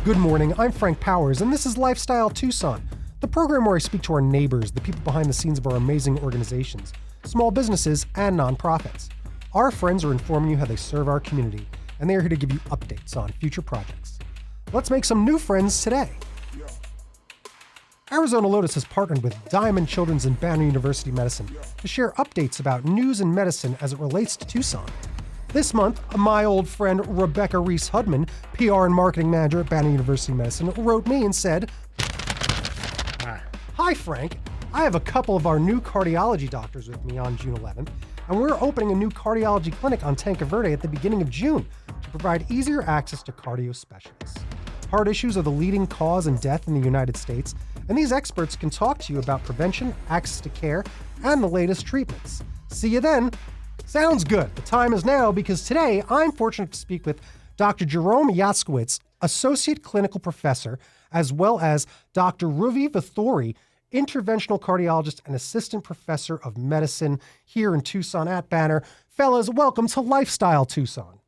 Good morning, I'm Frank Powers, and this is Lifestyle Tucson, the program where I speak to our neighbors, the people behind the scenes of our amazing organizations, small businesses, and nonprofits. Our friends are informing you how they serve our community, and they are here to give you updates on future projects. Let's make some new friends today. Arizona Lotus has partnered with Diamond Children's and Banner University Medicine to share updates about news in medicine as it relates to Tucson. This month, my old friend Rebecca Ruiz Hudman, PR and marketing manager at Banner University Medicine, wrote me and said, "Hi Frank, I have a couple of our new cardiology doctors with me on June 11th, and we're opening a new cardiology clinic on Tanque Verde at the beginning of June to provide easier access to cardio specialists. Heart issues are the leading cause in death in the United States, and these experts can talk to you about prevention, access to care, and the latest treatments. See you then." Sounds good. The time is now because today I'm fortunate to speak with Dr. Jerome Yatskowitz, Associate Clinical Professor, as well as Dr. Ravi Vuthoori, Interventional Cardiologist and Assistant Professor of Medicine here in Tucson at Banner. Fellas, welcome to Lifestyle Tucson.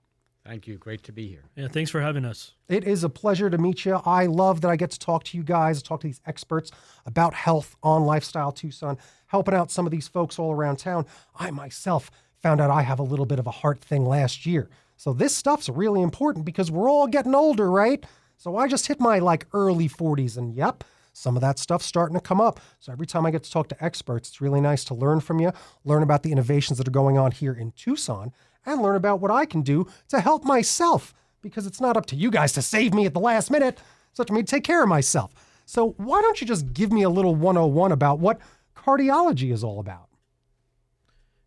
Thank you. Great to be here. Yeah, thanks for having us. It is a pleasure to meet you. I love that I get to talk to you guys, talk to these experts about health on Lifestyle Tucson, helping out some of these folks all around town. I myself found out I have a little bit of a heart thing last year. So this stuff's really important because we're all getting older, right? So I just hit my early 40s and yep, some of that stuff's starting to come up. So every time I get to talk to experts, it's really nice to learn from you, learn about the innovations that are going on here in Tucson, and learn about what I can do to help myself because it's not up to you guys to save me at the last minute. It's up to me to take care of myself. So why don't you just give me a little 101 about what cardiology is all about?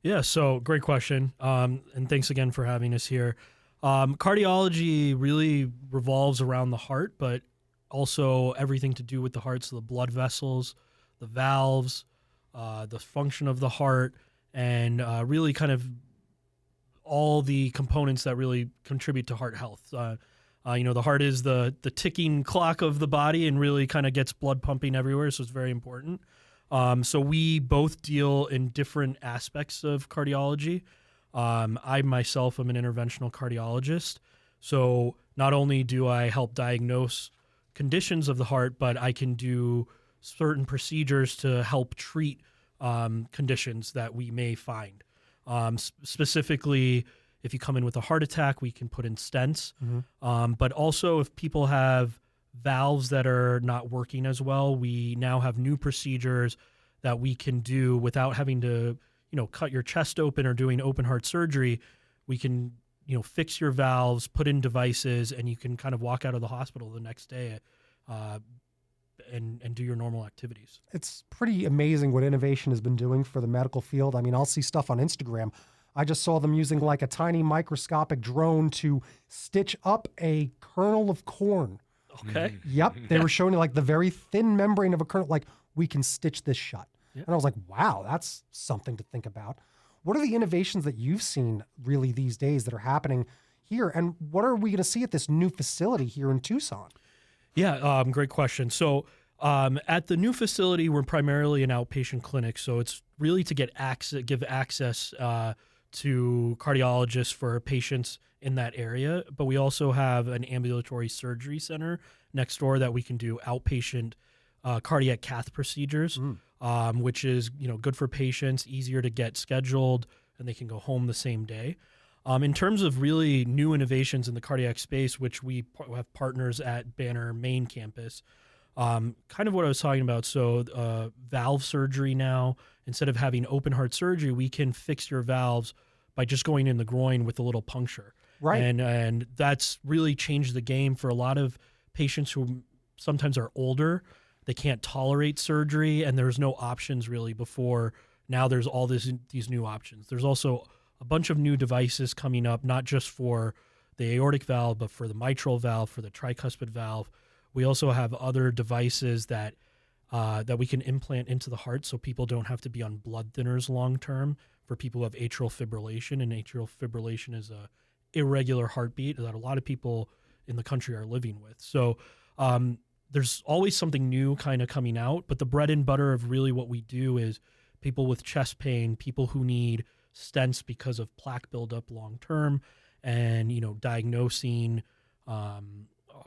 Yeah, so great question. And thanks again for having us here. Cardiology really revolves around the heart, but also everything to do with the heart. So the blood vessels, the valves, the function of the heart, and really kind of all the components that really contribute to heart health. The heart is the ticking clock of the body and really kind of gets blood pumping everywhere. So it's very important. So we both deal in different aspects of cardiology. I myself am an interventional cardiologist. So not only do I help diagnose conditions of the heart, but I can do certain procedures to help treat conditions that we may find. Specifically, if you come in with a heart attack, we can put in stents. Mm-hmm. But also if people have valves that are not working as well, we now have new procedures that we can do without having to, cut your chest open or doing open heart surgery. We can, fix your valves, put in devices, and you can kind of walk out of the hospital the next day and do your normal activities. It's pretty amazing what innovation has been doing for the medical field. I mean, I'll see stuff on Instagram. I just saw them using a tiny microscopic drone to stitch up a kernel of corn. Okay. Yep. They were showing you the very thin membrane of a kernel, we can stitch this shut. Yep. And I was like, wow, that's something to think about. What are the innovations that you've seen really these days that are happening here? And what are we going to see at this new facility here in Tucson? Yeah, great question. So at the new facility, we're primarily an outpatient clinic. So it's really to give access to cardiologists for patients in that area. But we also have an ambulatory surgery center next door that we can do outpatient cardiac cath procedures, which is good for patients, easier to get scheduled, and they can go home the same day. In terms of really new innovations in the cardiac space, which we have partners at Banner main campus, kind of what I was talking about. So valve surgery now, instead of having open heart surgery, we can fix your valves by just going in the groin with a little puncture. Right. And that's really changed the game for a lot of patients who sometimes are older. They can't tolerate surgery, and there's no options really before. Now there's all these new options. There's also a bunch of new devices coming up, not just for the aortic valve, but for the mitral valve, for the tricuspid valve. We also have other devices that we can implant into the heart so people don't have to be on blood thinners long term for people who have atrial fibrillation. And atrial fibrillation is a irregular heartbeat that a lot of people in the country are living with. So there's always something new kind of coming out, but the bread and butter of really what we do is people with chest pain, people who need stents because of plaque buildup long term, and diagnosing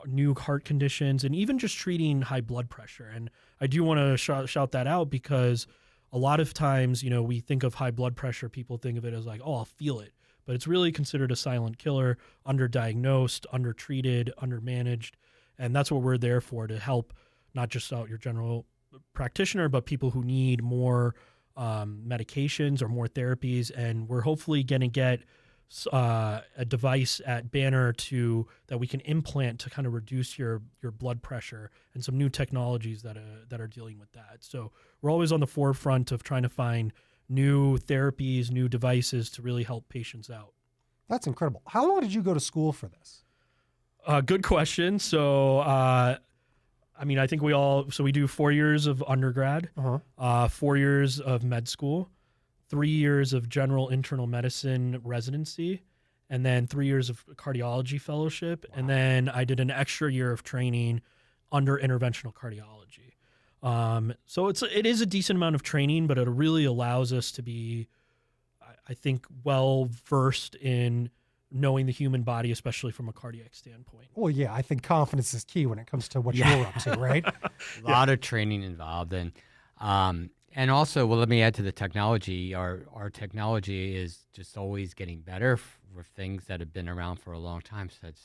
new heart conditions, and even just treating high blood pressure. And I do want to shout that out because a lot of times, we think of high blood pressure, people think of it as like, oh, I'll feel it. But it's really considered a silent killer, underdiagnosed, undertreated, undermanaged. And that's what we're there for, to help not just out your general practitioner, but people who need more medications or more therapies. And we're hopefully going to get a device at Banner that we can implant to kind of reduce your blood pressure, and some new technologies that are dealing with that. So we're always on the forefront of trying to find new therapies, new devices to really help patients out. That's incredible. How long did you go to school for this? Good question. So, I think we do 4 years of undergrad, 4 years of med school, 3 years of general internal medicine residency, and then 3 years of cardiology fellowship. Wow. And then I did an extra year of training under interventional cardiology. So it is a decent amount of training, but it really allows us to be, I think, well versed in knowing the human body, especially from a cardiac standpoint. Well, yeah, I think confidence is key when it comes to what you're up to, right? A lot of training involved. And also, well, let me add to the technology. Our technology is just always getting better for things that have been around for a long time, such,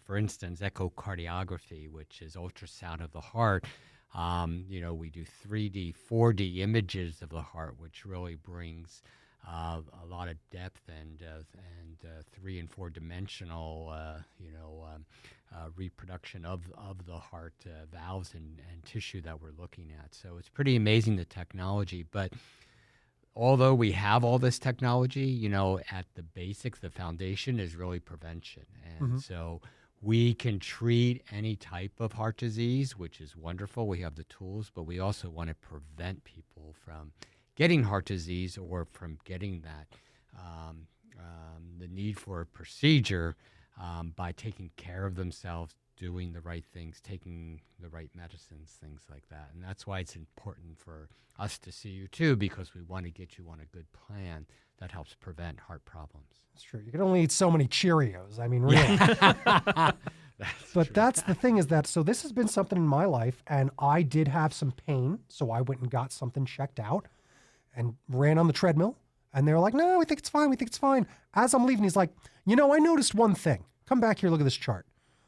for instance, echocardiography, which is ultrasound of the heart. We do 3D, 4D images of the heart, which really brings a lot of depth and 3 and 4 dimensional, reproduction of the heart valves and tissue that we're looking at. So it's pretty amazing, the technology. But although we have all this technology, at the basics, the foundation is really prevention. And so we can treat any type of heart disease, which is wonderful. We have the tools, but we also want to prevent people from getting heart disease or from getting that the need for a procedure by taking care of themselves, doing the right things, taking the right medicines, things like that. And that's why it's important for us to see you too, because we want to get you on a good plan that helps prevent heart problems. That's true. You can only eat so many Cheerios. I mean, really. That's the thing, is that, so this has been something in my life, and I did have some pain, so I went and got something checked out and ran on the treadmill. And they were like, no, we think it's fine. We think it's fine. As I'm leaving, he's like, I noticed one thing. Come back here, look at this chart.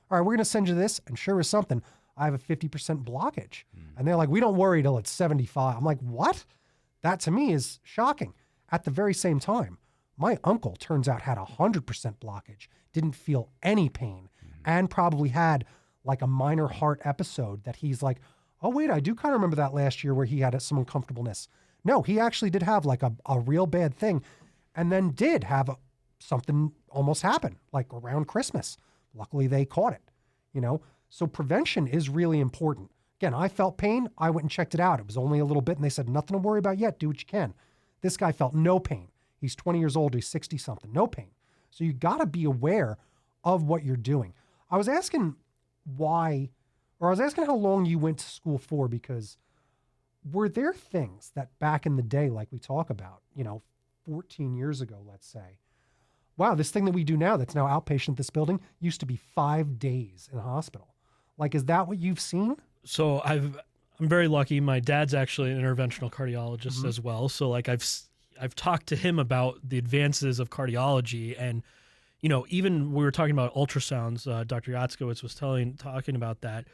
All right, we're going to send you this. And sure as something, I have a 50% blockage. And they're like, we don't worry till it's 75. I'm like, what? That to me is shocking. At the very same time, my uncle, turns out, had 100% blockage, didn't feel any pain, and probably had like a minor heart episode that he's like, oh, wait, I do kind of remember that last year where he had some uncomfortableness. No, he actually did have like a real bad thing, and then did have something almost happen, like around Christmas. Luckily, they caught it, So prevention is really important. Again, I felt pain. I went and checked it out. It was only a little bit, and they said, nothing to worry about yet. Do what you can. This guy felt no pain. He's 20 years old. He's 60-something. No pain. So you got to be aware of what you're doing. I was asking how long you went to school for, because were there things that back in the day, like we talk about, 14 years ago, let's say, wow, this thing that we do now that's now outpatient, this building, used to be 5 days in a hospital. Like, is that what you've seen? So I'm very lucky. My dad's actually an interventional cardiologist as well. So like I've talked to him about the advances of cardiology, and even we were talking about ultrasounds. Dr. Yatskowitz was talking about that.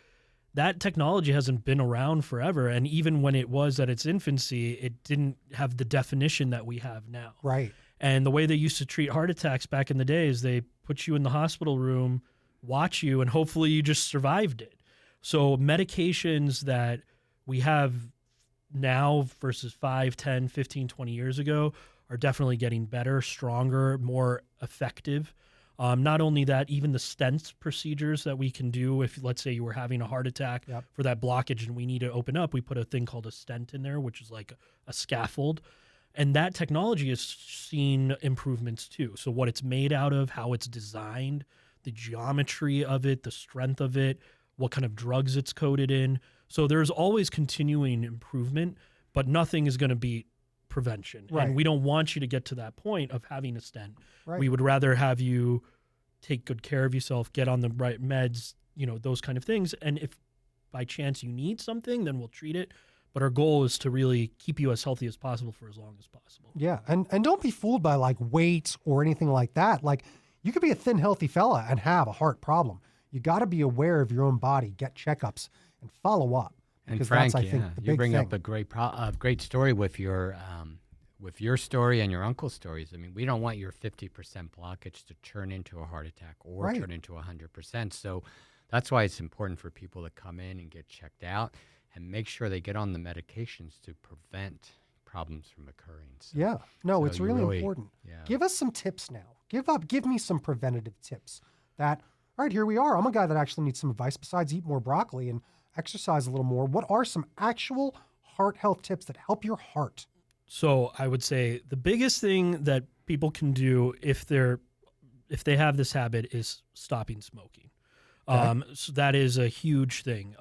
That technology hasn't been around forever, and even when it was at its infancy, it didn't have the definition that we have now. Right. And the way they used to treat heart attacks back in the day is they put you in the hospital room, watch you, and hopefully you just survived it. So medications that we have now versus 5, 10, 15, 20 years ago are definitely getting better, stronger, more effective. Not only that, even the stents procedures that we can do, if let's say you were having a heart attack for that blockage and we need to open up, we put a thing called a stent in there, which is like a scaffold. And that technology has seen improvements too. So what it's made out of, how it's designed, the geometry of it, the strength of it, what kind of drugs it's coated in. So there's always continuing improvement, but nothing is going to beat prevention. Right. And we don't want you to get to that point of having a stent. Right. We would rather have you take good care of yourself, get on the right meds, those kind of things. And if by chance you need something, then we'll treat it. But our goal is to really keep you as healthy as possible for as long as possible. Yeah. And don't be fooled by like weight or anything like that. Like you could be a thin, healthy fella and have a heart problem. You got to be aware of your own body, get checkups and follow up. And Frank, that's, I think, the you big bring thing. up a great story with your story and your uncle's stories. I mean, we don't want your 50% blockage to turn into a heart attack or Right. turn into 100%. So that's why it's important for people to come in and get checked out and make sure they get on the medications to prevent problems from occurring. So, Yeah. No, so it's you really important. Yeah. Give us some tips now. Give me some preventative tips that, all right, here we are. I'm a guy that actually needs some advice besides eat more broccoli and exercise a little more. What are some actual heart health tips that help your heart? So I would say the biggest thing that people can do if they have this habit is stopping smoking. Okay. So that is a huge thing.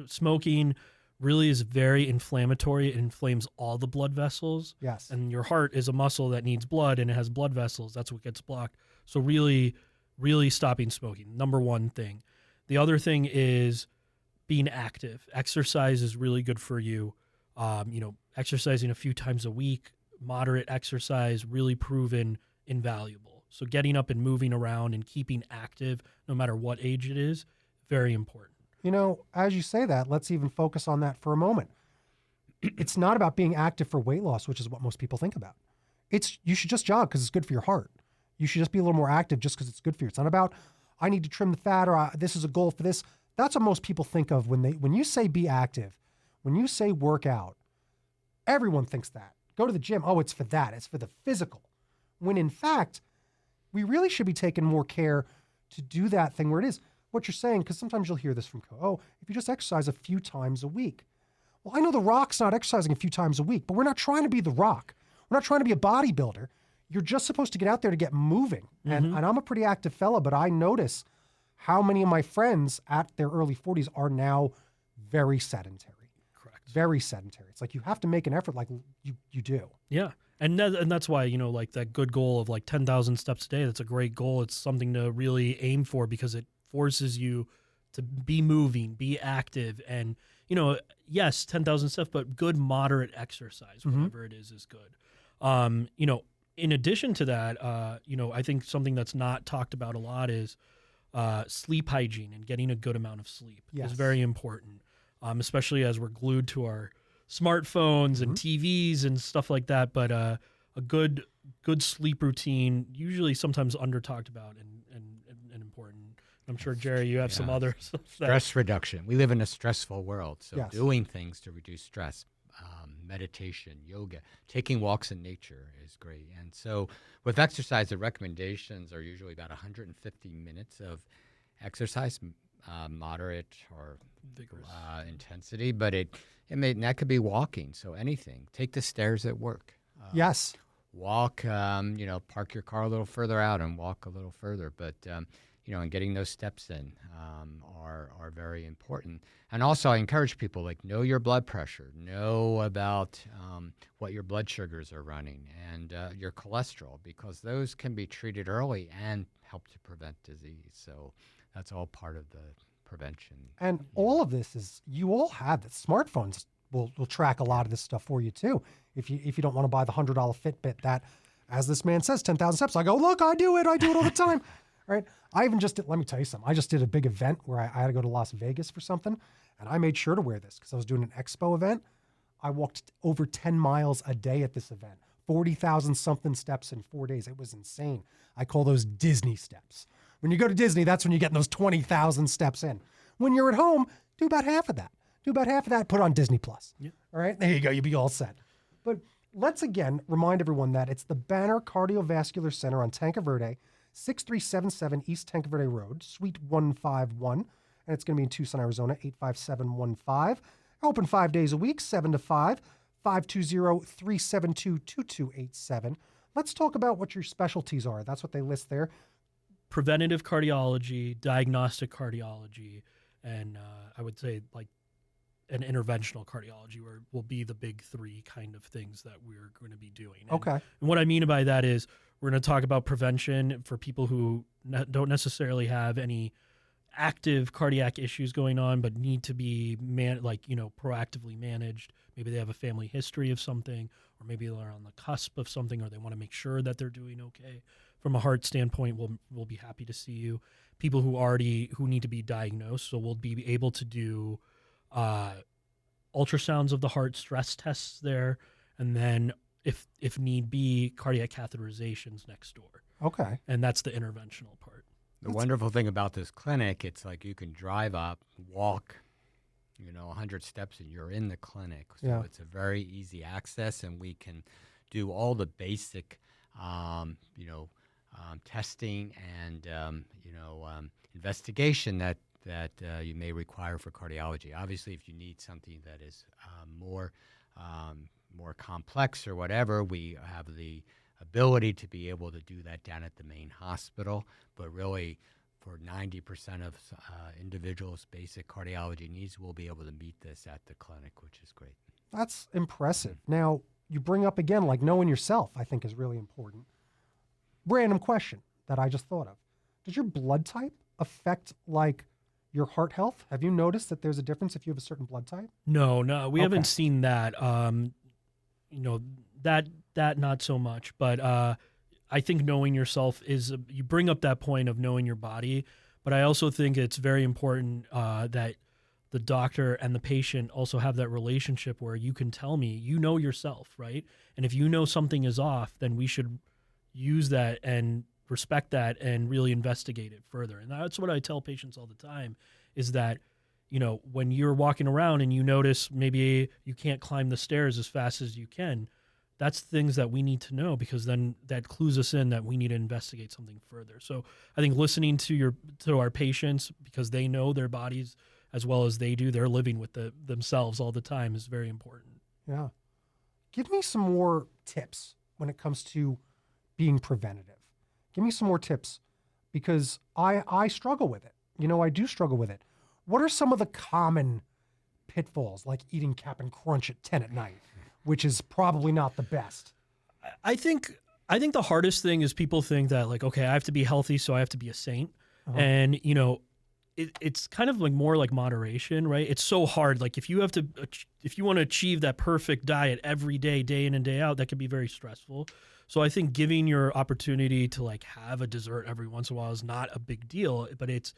Smoking really is very inflammatory. It inflames all the blood vessels. Yes. And your heart is a muscle that needs blood, and it has blood vessels. That's what gets blocked. So really, really stopping smoking, number one thing. The other thing is being active. Exercise is really good for you. Exercising a few times a week, moderate exercise, really proven invaluable. So getting up and moving around and keeping active, no matter what age it is, very important. As you say that, let's even focus on that for a moment. It's not about being active for weight loss, which is what most people think about. You should just jog because it's good for your heart. You should just be a little more active just because it's good for you. It's not about, I need to trim the fat or this is a goal for this. That's what most people think of when you say be active, when you say work out. Everyone thinks that. Go to the gym. Oh, it's for that. It's for the physical. When in fact, we really should be taking more care to do that thing where it is. What you're saying, because sometimes you'll hear this from, if you just exercise a few times a week. Well, I know The Rock's not exercising a few times a week, but we're not trying to be The Rock. We're not trying to be a bodybuilder. You're just supposed to get out there to get moving. And I'm a pretty active fella, but I notice how many of my friends at their early 40s are now very sedentary. Correct. Very sedentary. It's like you have to make an effort like you do. Yeah. And that's why, like that good goal of like 10,000 steps a day, that's a great goal. It's something to really aim for because it forces you to be moving, be active. And, yes, 10,000 steps, but good moderate exercise, whatever it is good. In addition to that, I think something that's not talked about a lot is sleep hygiene and getting a good amount of sleep is very important, especially as we're glued to our smartphones and TVs and stuff like that. But a good sleep routine, usually sometimes under talked about and important. I'm sure, Jerry, you have some other stuff. Stress reduction. We live in a stressful world, so Yes. doing things to reduce stress, meditation, yoga, taking walks in nature is great. And so with exercise, the recommendations are usually about 150 minutes of exercise, moderate or intensity, but that could be walking. So anything. Take the stairs at work. Yes. Walk, park your car a little further out and walk a little further. But, and getting those steps in are very important. And also I encourage people, know your blood pressure, know about what your blood sugars are running and your cholesterol, because those can be treated early and help to prevent disease. So that's all part of the prevention. And all of this is, you all have it. Smartphones will track a lot of this stuff for you too. If you don't want to buy the $100 Fitbit that, as this man says, 10,000 steps, I go, look, I do it all the time. Right? I even let me tell you something. I just did a big event where I had to go to Las Vegas for something, and I made sure to wear this because I was doing an expo event. I walked over 10 miles a day at this event, 40,000 something steps in 4 days. It was insane. I call those Disney steps. When you go to Disney, that's when you're getting those 20,000 steps in. When you're at home, do about half of that. Put on Disney Plus. Yeah. All right, there you go. You'll be all set. But let's again remind everyone that it's the Banner Cardiovascular Center on Tanque Verde, 6377 East Tanque Verde Road, Suite 151. And it's going to be in Tucson, Arizona, 85715. Open 5 days a week, 7 to 5, 520-372-2287. Let's talk about what your specialties are. That's what they list there. Preventative cardiology, diagnostic cardiology, and I would say an interventional cardiology will be the big three kind of things that we're going to be doing. Okay. And what I mean by that is we're going to talk about prevention for people who don't necessarily have any active cardiac issues going on, but need to be proactively managed. Maybe they have a family history of something, or maybe they're on the cusp of something, or they want to make sure that they're doing okay. From a heart standpoint, we'll be happy to see you. People who need to be diagnosed, so we'll be able to do ultrasounds of the heart, stress tests there, and then if need be, cardiac catheterizations next door. Okay. And that's the interventional part. The wonderful thing about this clinic, it's like you can drive up, walk, 100 steps, and you're in the clinic. So it's a very easy access, and we can do all the basic, testing and investigation that you may require for cardiology. Obviously, if you need something that is more complex or whatever, we have the ability to be able to do that down at the main hospital. But really, for 90% of individuals' basic cardiology needs, we'll be able to meet this at the clinic, which is great. That's impressive. Now, you bring up again, like knowing yourself, I think is really important. Random question that I just thought of. Does your blood type affect like your heart health? Have you noticed that there's a difference if you have a certain blood type? No, we haven't seen that. That not so much, but I think knowing yourself you bring up that point of knowing your body, but I also think it's very important that the doctor and the patient also have that relationship where you can tell me, yourself, right? And if you know something is off, then we should use that and respect that and really investigate it further. And that's what I tell patients all the time is that, when you're walking around and you notice maybe you can't climb the stairs as fast as you can, that's things that we need to know, because then that clues us in that we need to investigate something further. So I think listening to our patients, because they know their bodies as well as they do, they're living with themselves all the time, is very important. Yeah. Give me some more tips when it comes to being preventative. Give me some more tips, because I struggle with it. I do struggle with it. What are some of the common pitfalls, like eating Cap'n Crunch at 10 at night, which is probably not the best? I think the hardest thing is people think that, like, okay, I have to be healthy, so I have to be a saint. Uh-huh. And, it's kind of like more like moderation, right? It's so hard. Like if you want to achieve that perfect diet every day, day in and day out, that can be very stressful. So I think giving your opportunity to like have a dessert every once in a while is not a big deal, but it's,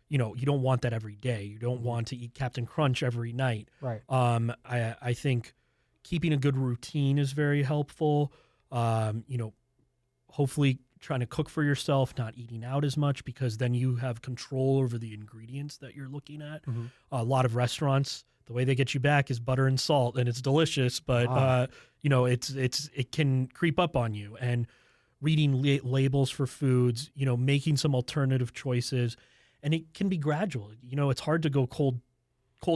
you don't want that every day. You don't want to eat Captain Crunch every night. Right. I think keeping a good routine is very helpful. Hopefully trying to cook for yourself, not eating out as much, because then you have control over the ingredients that you're looking at. Mm-hmm. A lot of restaurants, the way they get you back is butter and salt, and it's delicious, but it can creep up on you. And reading labels for foods, making some alternative choices, and it can be gradual. It's hard to go cold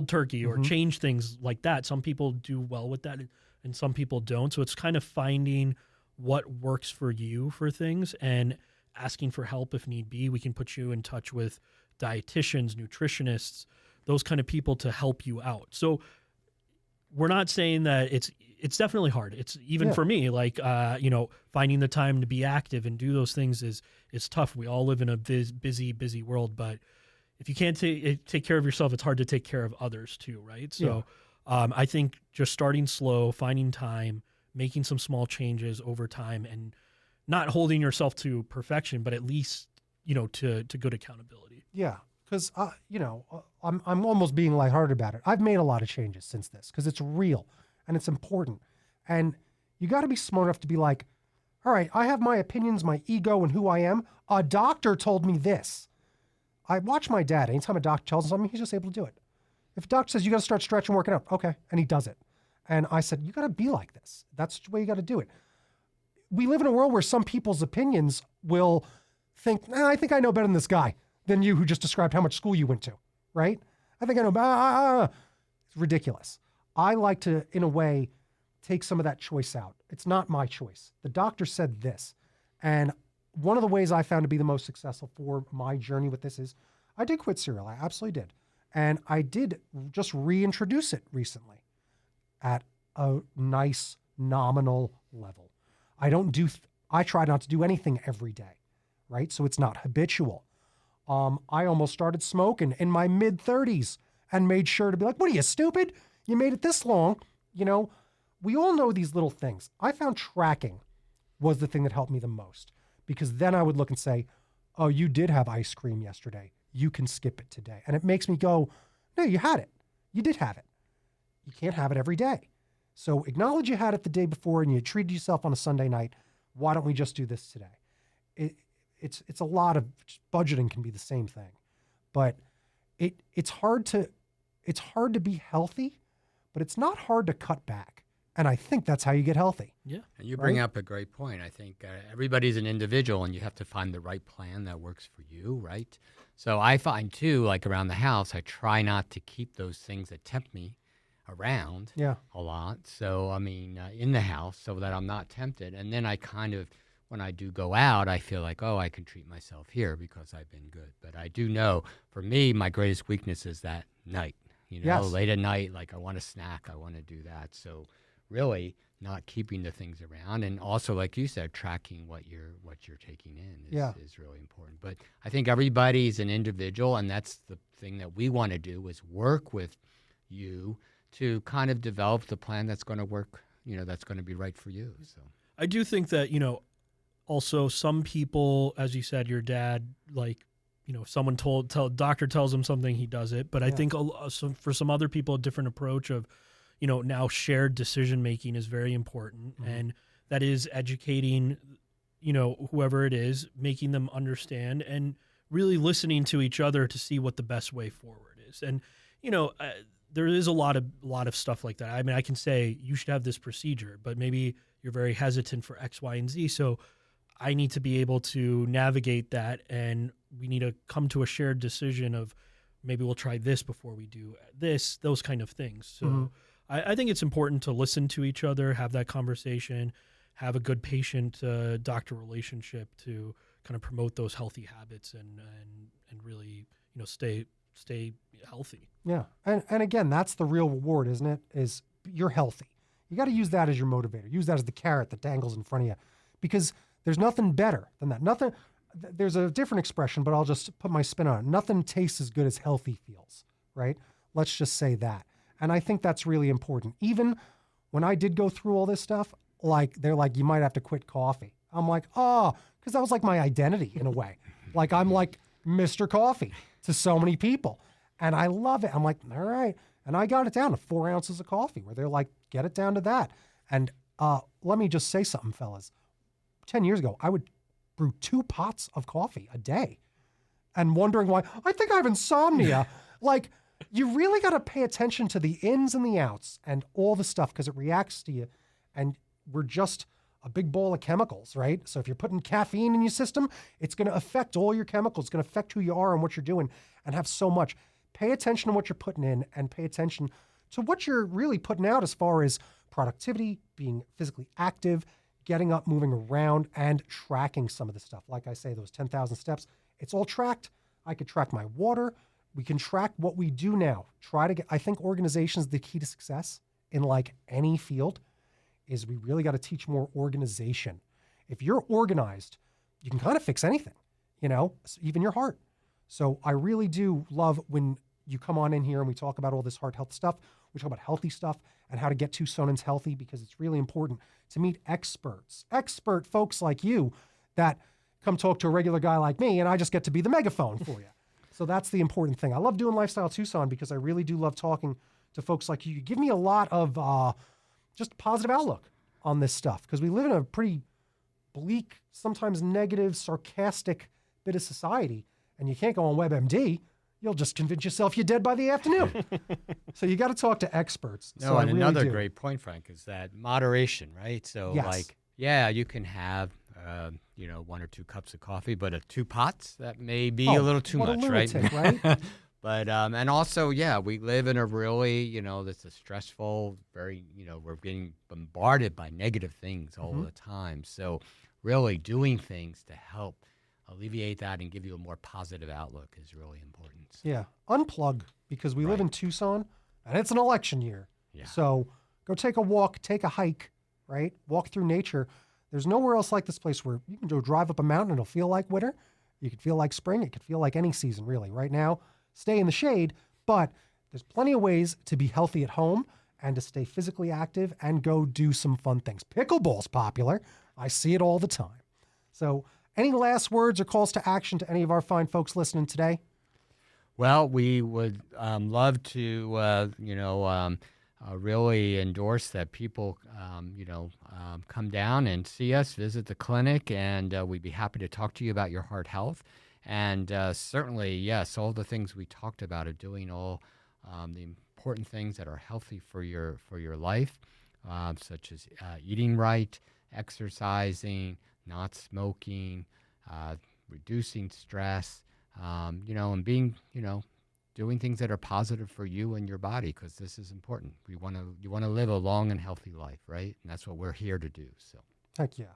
turkey or change things like that. Some people do well with that, and some people don't. So it's kind of finding what works for you for things and asking for help if need be. We can put you in touch with dietitians, nutritionists, those kind of people to help you out. So we're not saying that it's definitely hard. It's even for me, like, finding the time to be active and do those things is tough. We all live in a busy world, but if you can't take care of yourself, it's hard to take care of others too, right? So I think just starting slow, finding time, making some small changes over time, and not holding yourself to perfection, but at least, to good accountability. Yeah. Because, I'm almost being lighthearted about it. I've made a lot of changes since this, because it's real and it's important. And you got to be smart enough to be like, all right, I have my opinions, my ego, and who I am. A doctor told me this. I watch my dad. Anytime a doctor tells him something, he's just able to do it. If a doctor says, you got to start stretching, working out, okay. And he does it. And I said, you got to be like this. That's the way you got to do it. We live in a world where some people's opinions will think, I think I know better than this guy, than you who just described how much school you went to, right? I think I know. It's ridiculous. I like to, in a way, take some of that choice out. It's not my choice. The doctor said this. And one of the ways I found to be the most successful for my journey with this is I did quit cereal. I absolutely did. And I did just reintroduce it recently at a nice nominal level. I try not to do anything every day, right? So it's not habitual. I almost started smoking in my mid-30s and made sure to be like, what are you, stupid? You made it this long. You know, we all know these little things. I found tracking was the thing that helped me the most, because then I would look and say, oh, you did have ice cream yesterday. You can skip it today. And it makes me go, no, you had it. You did have it. You can't have it every day. So acknowledge you had it the day before and you treated yourself on a Sunday night. Why don't we just do this today? It's a lot of budgeting can be the same thing, but it's hard to be healthy, but it's not hard to cut back. And I think that's how you get healthy. Yeah. And you bring up a great point. I think everybody's an individual and you have to find the right plan that works for you, right? So I find too, like around the house, I try not to keep those things that tempt me around a lot. So, I mean, in the house so that I'm not tempted. And then I kind of, when I do go out, I feel like, oh, I can treat myself here because I've been good. But I do know, for me, my greatest weakness is that night. You know, late at night, like I want a snack, I want to do that. So really not keeping the things around, and also, like you said, tracking what you're taking in is really important. But I think everybody's an individual, and that's the thing that we want to do is work with you to kind of develop the plan that's going to work, you know, that's going to be right for you. So I do think that, you know, also some people, as you said, your dad, like, you know, if someone doctor tells him something, he does it. But I think for some other people, a different approach of, you know, now shared decision making is very important. Mm-hmm. And that is educating, you know, whoever it is, making them understand and really listening to each other to see what the best way forward is. And, you know, there is a lot of stuff like that. I mean, I can say you should have this procedure, but maybe you're very hesitant for X, Y, and Z. So I need to be able to navigate that, and we need to come to a shared decision of maybe we'll try this before we do this, those kind of things. So I think it's important to listen to each other, have that conversation, have a good patient-doctor relationship to kind of promote those healthy habits and really, you know, stay healthy. Yeah. And again, that's the real reward, isn't it? Is you're healthy. You got to use that as your motivator. Use that as the carrot that dangles in front of you, because there's nothing better than that. There's a different expression, but I'll just put my spin on it. Nothing tastes as good as healthy feels, right? Let's just say that. And I think that's really important. Even when I did go through all this stuff, like they're like, you might have to quit coffee. I'm like, oh, because that was like my identity in a way. Like I'm like Mr. Coffee to so many people. And I love it. I'm like, all right. And I got it down to 4 ounces of coffee, where they're like, get it down to that. And let me just say something, fellas. 10 years ago, I would brew 2 pots of coffee a day and wondering why. I think I have insomnia. Like, you really got to pay attention to the ins and the outs and all the stuff, because it reacts to you. And we're just a big ball of chemicals, right? So if you're putting caffeine in your system, it's going to affect all your chemicals. It's going to affect who you are and what you're doing, and have so much. Pay attention to what you're putting in, and pay attention to what you're really putting out as far as productivity, being physically active, getting up, moving around, and tracking some of the stuff. Like I say, those 10,000 steps, it's all tracked. I could track my water. We can track what we do now. I think organization is the key to success in like any field, is we really got to teach more organization. If you're organized, you can kind of fix anything, you know, even your heart. So I really do love when you come on in here and we talk about all this heart health stuff. We talk about healthy stuff and how to get Tucsonans healthy, because it's really important to meet expert folks like you that come talk to a regular guy like me, and I just get to be the megaphone for you. So that's the important thing. I love doing Lifestyle Tucson because I really do love talking to folks like you. You give me a lot of just positive outlook on this stuff, because we live in a pretty bleak, sometimes negative, sarcastic bit of society, and you can't go on WebMD. You'll just convince yourself you're dead by the afternoon. So you got to talk to experts. No, and really another great point, Frank, is that moderation, right? So like, yeah, you can have, 1 or 2 cups of coffee, but 2 pots, that may be a little too much, lunatic, right? But, and also, yeah, we live in a really, that's a stressful, very, we're getting bombarded by negative things all the time. So really doing things to help alleviate that and give you a more positive outlook is really important. So. Yeah. Unplug, because we live in Tucson and it's an election year. Yeah. So go take a walk, take a hike, right? Walk through nature. There's nowhere else like this place where you can go drive up a mountain and it'll feel like winter. You could feel like spring. It could feel like any season, really. Right now, stay in the shade, but there's plenty of ways to be healthy at home and to stay physically active and go do some fun things. Pickleball's popular. I see it all the time. So any last words or calls to action to any of our fine folks listening today? Well, we would love to, really endorse that people, come down and see us, visit the clinic, and we'd be happy to talk to you about your heart health. And certainly, yes, all the things we talked about are doing all the important things that are healthy for your life, such as eating right, exercising, not smoking, reducing stress, and being, doing things that are positive for you and your body, because this is important. You want to live a long and healthy life, right? And that's what we're here to do. So, Heck yeah.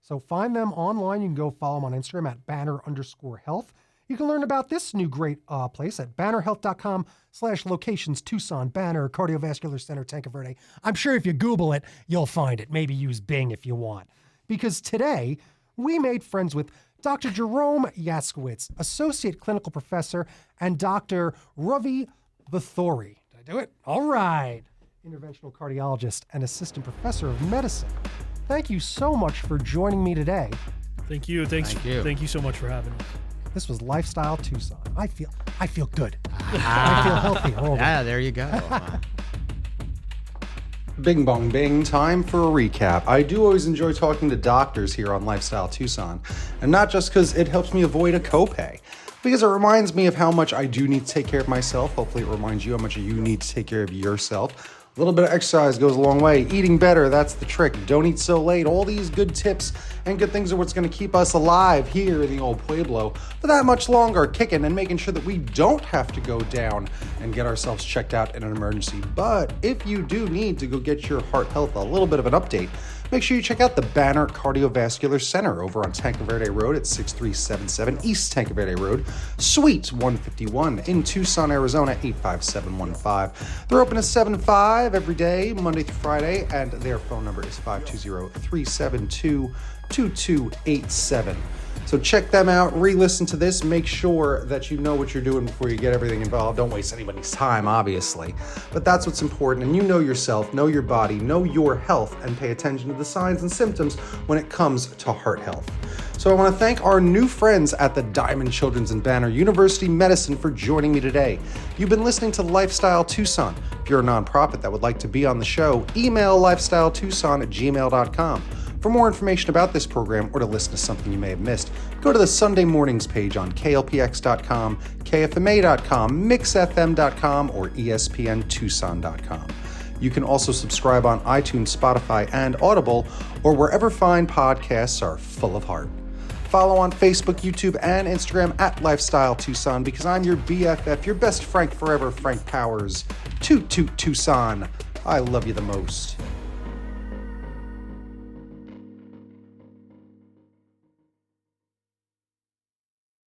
So find them online. You can go follow them on Instagram at banner_health. You can learn about this new great place at bannerhealth.com/locations, Tucson, Banner, Cardiovascular Center, Tanque Verde. I'm sure if you Google it, you'll find it. Maybe use Bing if you want. Because today, we made friends with Dr. Jerome Yatskowitz, Associate Clinical Professor, and Dr. Ravi Vuthoori. Did I do it? All right. Interventional Cardiologist and Assistant Professor of Medicine. Thank you so much for joining me today. Thank you. Thank you so much for having us. This was Lifestyle Tucson. I feel good. I feel healthy. Yeah, there you go. Bing bong bing, time for a recap. I do always enjoy talking to doctors here on Lifestyle Tucson, and not just because it helps me avoid a copay, because it reminds me of how much I do need to take care of myself. Hopefully it reminds you how much you need to take care of yourself. A little bit of exercise goes a long way. Eating better, that's the trick. Don't eat so late. All these good tips and good things are what's going to keep us alive here in the old Pueblo for that much longer, kicking and making sure that we don't have to go down and get ourselves checked out in an emergency. But if you do need to go get your heart health a little bit of an update, make sure you check out the Banner Cardiovascular Center over on Tanque Verde Road at 6377 East Tanque Verde Road, Suite 151 in Tucson, Arizona, 85715. They're open at 7-5 every day, Monday through Friday, and their phone number is 520-372-2287. So check them out, re-listen to this, make sure that you know what you're doing before you get everything involved. Don't waste anybody's time, obviously. But that's what's important, and you know yourself, know your body, know your health, and pay attention to the signs and symptoms when it comes to heart health. So I want to thank our new friends at the Diamond Children's and Banner University Medicine for joining me today. You've been listening to Lifestyle Tucson. If you're a nonprofit that would like to be on the show, email lifestyletucson@gmail.com. For more information about this program or to listen to something you may have missed, go to the Sunday Mornings page on klpx.com, kfma.com, mixfm.com, or espntucson.com. You can also subscribe on iTunes, Spotify, and Audible, or wherever fine podcasts are full of heart. Follow on Facebook, YouTube, and Instagram at Lifestyle Tucson, because I'm your BFF, your best Frank forever, Frank Powers. Toot toot Tucson. I love you the most.